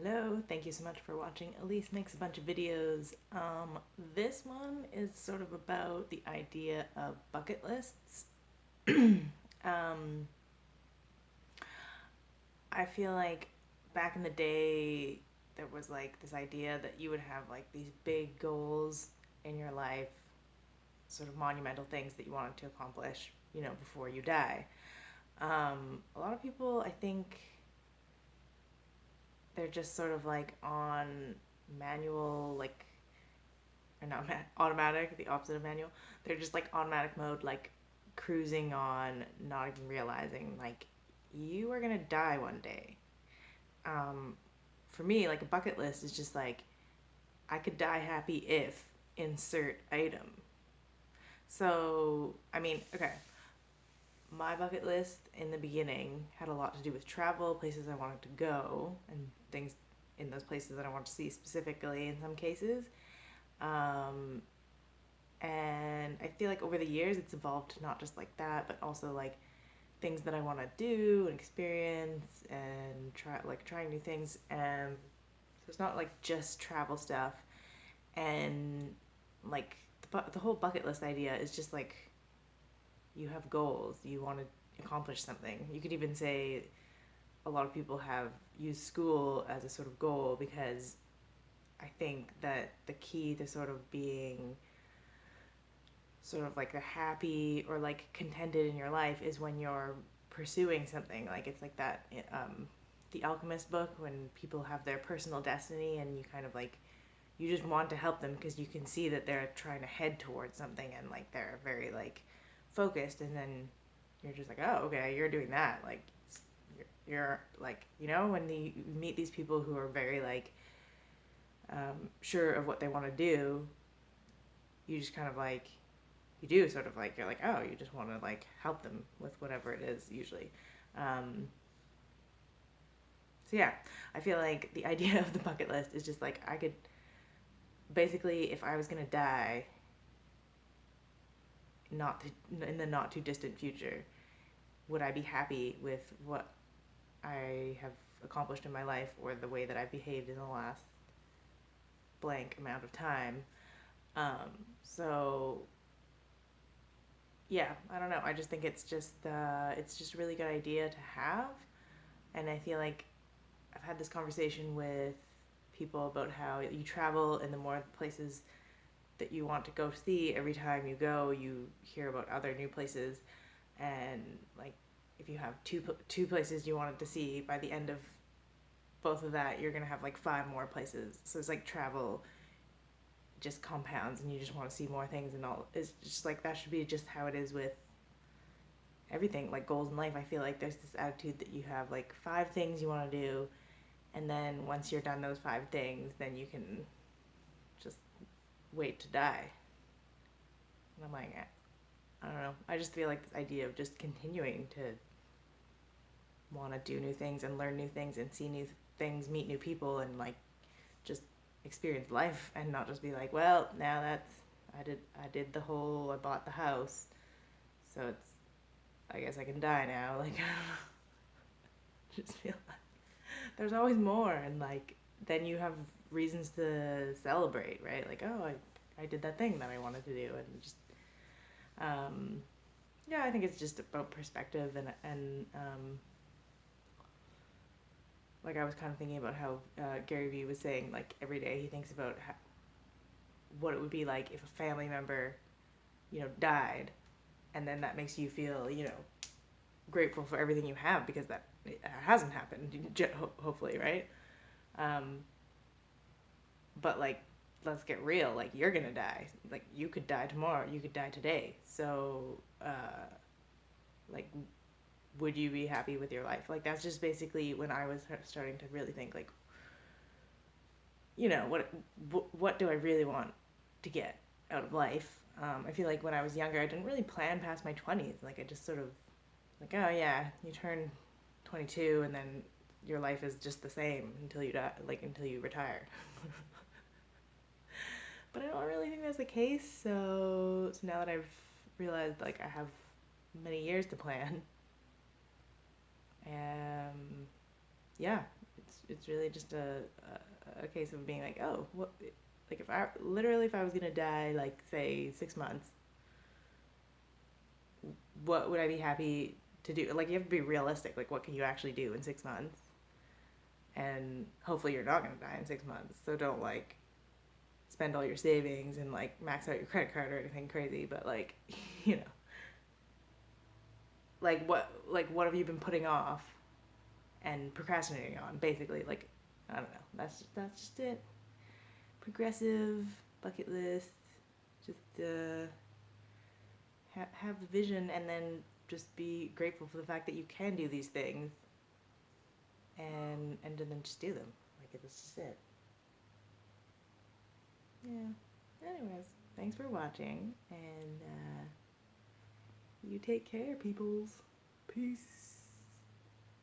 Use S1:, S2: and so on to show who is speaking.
S1: Hello, thank you so much for watching. Elise makes a bunch of videos. This one is sort of about the idea of bucket lists. um, I feel like back in the day, there was like this idea that you would have like these big goals in your life, sort of monumental things that you wanted to accomplish, before you die. A lot of people, I think, they're just sort of like on manual, like or not automatic, the opposite of manual. They're just like automatic mode, like cruising on, not even realizing like you are gonna die one day. Um, for me, like a bucket list is just like I could die happy if insert item. So I mean, okay, my bucket list in the beginning had a lot to do with travel, places I wanted to go, and things in those places that I want to see specifically in some cases. Um, and I feel like over the years it's evolved to not just like that, but also like things that I want to do and experience and trying new things. And so it's not like just travel stuff. And like the whole bucket list idea is just like you have goals, you want to accomplish something. You could even say a lot of people have used school as a sort of goal, because I think that the key to sort of being sort of like a happy or like contented in your life is when you're pursuing something. Like it's like that the Alchemist book, when people have their personal destiny and you kind of like you just want to help them because you can see that they're trying to head towards something, and like they're very like focused, and then you're just like, oh, okay, you're doing that. Like you're like, when you meet these people who are very like sure of what they want to do, you just kind of like you do sort of like you're like, oh, you just want to like help them with whatever it is usually. um, so yeah, I feel like the idea of the bucket list is just like I could basically, if I was gonna die, not in the not too distant future, would I be happy with what I have accomplished in my life or the way that I've behaved in the last blank amount of time. So yeah, I don't know, I just think it's just a really good idea to have. And I feel like I've had this conversation with people about how you travel, and the more places that you want to go see, every time you go, you hear about other new places. And like, if you have two places you wanted to see, by the end of both of that, you're gonna have like five more places. So it's like travel just compounds, and you just want to see more things, and all. It's just like that should be just how it is with everything, like goals in life. I feel like there's this attitude that you have like five things you want to do, and then once you're done those five things, then you can just wait to die. And I'm like, I don't know. I just feel like this idea of just continuing to want to do new things and learn new things and see new things, meet new people, and like just experience life, and not just be like, well, now that's I did the whole, I bought the house, so it's, I guess I can die now. Like just feel like there's always more, and like then you have reasons to celebrate, right? Like, oh, I did that thing that I wanted to do, and just um, yeah, I think it's just about perspective. And like I was kind of thinking about how Gary Vee was saying like every day he thinks about what it would be like if a family member, died, and then that makes you feel, grateful for everything you have, because that it hasn't happened, hopefully, right? Um, but like, let's get real. Like, you're gonna die. Like, you could die tomorrow. You could die today. So, like, would you be happy with your life? Like, that's just basically when I was starting to really think, like, what do I really want to get out of life? I feel like when I was younger, I didn't really plan past my 20s. Like, I just sort of like, oh yeah, you turn 22, and then your life is just the same until you die, like until you retire. But I don't really think that's the case. So now that I've realized like I have many years to plan, um, yeah, it's really just a case of being like, oh, what, like if I was gonna die, like say 6 months, what would I be happy to do? Like you have to be realistic. Like what can you actually do in 6 months? And hopefully you're not gonna die in 6 months. So don't like spend all your savings and like max out your credit card or anything crazy. But like, you know, like what have you been putting off and procrastinating on? Basically, like I don't know. That's just it. Progressive bucket list. Just have the vision and then just be grateful for the fact that you can do these things and then just do them. Like that's just it. Yeah. Anyways, thanks for watching and you take care, peoples. Peace.